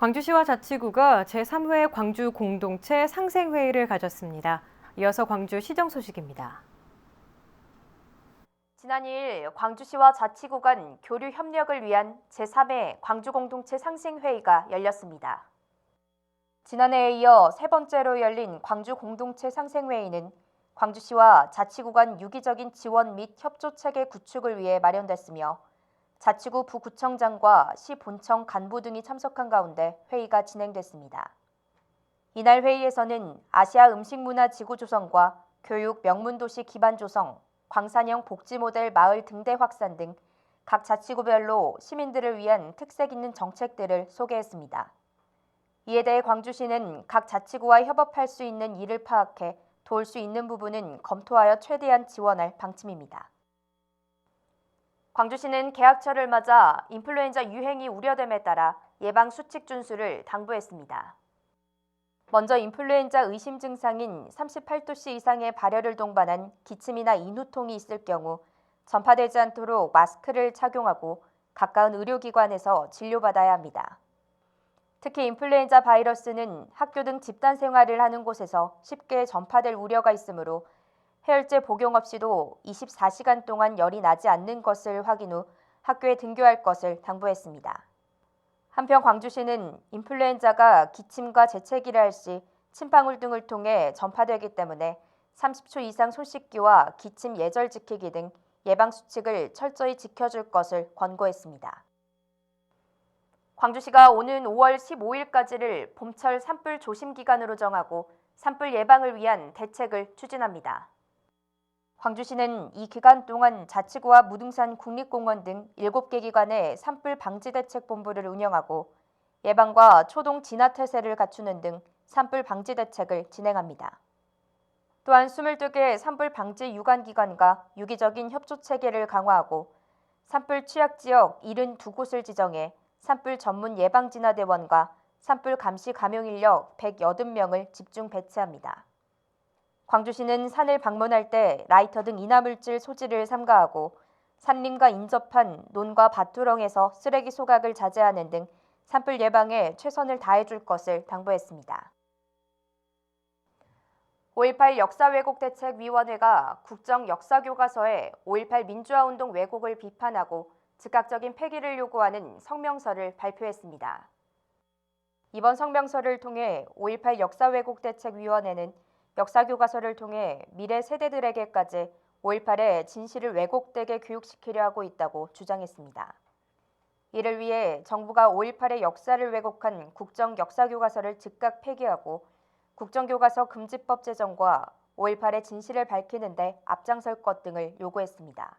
광주시와 자치구가 제3회 광주 공동체 상생회의를 가졌습니다. 이어서 광주 시정 소식입니다. 지난 2일 광주시와 자치구 간 교류 협력을 위한 제3회 광주 공동체 상생회의가 열렸습니다. 지난해에 이어 세 번째로 열린 광주 공동체 상생회의는 광주시와 자치구 간 유기적인 지원 및 협조 체계 구축을 위해 마련됐으며 자치구 부구청장과 시 본청 간부 등이 참석한 가운데 회의가 진행됐습니다. 이날 회의에서는 아시아 음식문화 지구 조성과 교육 명문도시 기반 조성, 광산형 복지 모델 마을 등대 확산 등 각 자치구별로 시민들을 위한 특색 있는 정책들을 소개했습니다. 이에 대해 광주시는 각 자치구와 협업할 수 있는 이를 파악해 도울 수 있는 부분은 검토하여 최대한 지원할 방침입니다. 광주시는 개학철을 맞아 인플루엔자 유행이 우려됨에 따라 예방 수칙 준수를 당부했습니다. 먼저 인플루엔자 의심 증상인 38도씨 이상의 발열을 동반한 기침이나 인후통이 있을 경우 전파되지 않도록 마스크를 착용하고 가까운 의료기관에서 진료받아야 합니다. 특히 인플루엔자 바이러스는 학교 등 집단 생활을 하는 곳에서 쉽게 전파될 우려가 있으므로 해열제 복용 없이도 24시간 동안 열이 나지 않는 것을 확인 후 학교에 등교할 것을 당부했습니다. 한편 광주시는 인플루엔자가 기침과 재채기를 할 시 침방울 등을 통해 전파되기 때문에 30초 이상 손 씻기와 기침 예절 지키기 등 예방수칙을 철저히 지켜줄 것을 권고했습니다. 광주시가 오는 5월 15일까지를 봄철 산불 조심 기간으로 정하고 산불 예방을 위한 대책을 추진합니다. 광주시는 이 기간 동안 자치구와 무등산 국립공원 등 7개 기관의 산불 방지 대책 본부를 운영하고 예방과 초동 진화 태세를 갖추는 등 산불 방지 대책을 진행합니다. 또한 22개 산불 방지 유관 기관과 유기적인 협조 체계를 강화하고 산불 취약 지역 72곳을 지정해 산불 전문 예방 진화대원과 산불 감시 감용 인력 180명을 집중 배치합니다. 광주시는 산을 방문할 때 라이터 등 인화물질 소지를 삼가하고 산림과 인접한 논과 밭두렁에서 쓰레기 소각을 자제하는 등 산불 예방에 최선을 다해줄 것을 당부했습니다. 5.18 역사왜곡대책위원회가 국정역사교과서에 5.18 민주화운동 왜곡을 비판하고 즉각적인 폐기를 요구하는 성명서를 발표했습니다. 이번 성명서를 통해 5.18 역사왜곡대책위원회는 역사교과서를 통해 미래 세대들에게까지 5.18의 진실을 왜곡되게 교육시키려 하고 있다고 주장했습니다. 이를 위해 정부가 5.18의 역사를 왜곡한 국정역사교과서를 즉각 폐기하고 국정교과서 금지법 제정과 5.18의 진실을 밝히는 데 앞장설 것 등을 요구했습니다.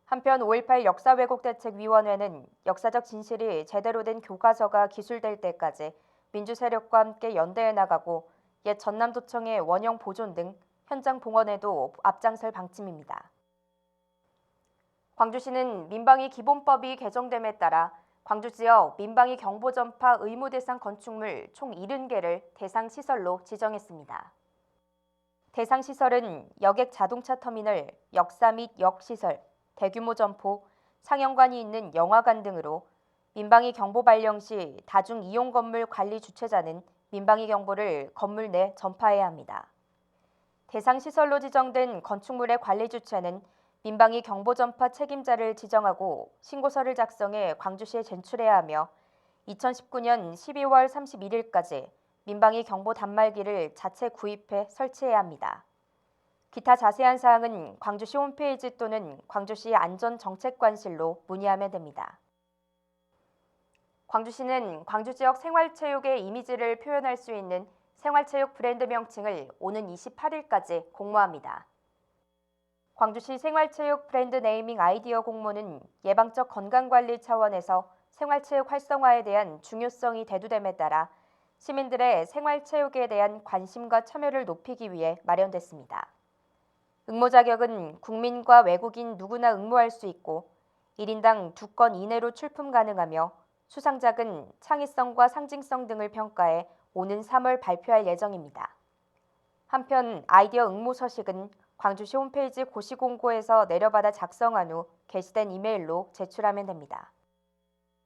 한편 5.18 역사왜곡대책위원회는 역사적 진실이 제대로 된 교과서가 기술될 때까지 민주세력과 함께 연대해 나가고 옛 전남도청의 원형 보존 등 현장 봉헌에도 앞장설 방침입니다. 광주시는 민방위 기본법이 개정됨에 따라 광주 지역 민방위 경보 전파 의무 대상 건축물 총 70개를 대상 시설로 지정했습니다. 대상 시설은 여객 자동차 터미널, 역사 및 역시설, 대규모 점포, 상영관이 있는 영화관 등으로 민방위 경보 발령 시 다중 이용 건물 관리 주최자는 민방위 경보를 건물 내 전파해야 합니다. 대상 시설로 지정된 건축물의 관리 주체는 민방위 경보 전파 책임자를 지정하고 신고서를 작성해 광주시에 제출해야 하며 2019년 12월 31일까지 민방위 경보 단말기를 자체 구입해 설치해야 합니다. 기타 자세한 사항은 광주시 홈페이지 또는 광주시 안전정책관실로 문의하면 됩니다. 광주시는 광주 지역 생활체육의 이미지를 표현할 수 있는 생활체육 브랜드 명칭을 오는 28일까지 공모합니다. 광주시 생활체육 브랜드 네이밍 아이디어 공모는 예방적 건강관리 차원에서 생활체육 활성화에 대한 중요성이 대두됨에 따라 시민들의 생활체육에 대한 관심과 참여를 높이기 위해 마련됐습니다. 응모 자격은 국민과 외국인 누구나 응모할 수 있고 1인당 2건 이내로 출품 가능하며 수상작은 창의성과 상징성 등을 평가해 오는 3월 발표할 예정입니다. 한편 아이디어 응모 서식은 광주시 홈페이지 고시공고에서 내려받아 작성한 후 게시된 이메일로 제출하면 됩니다.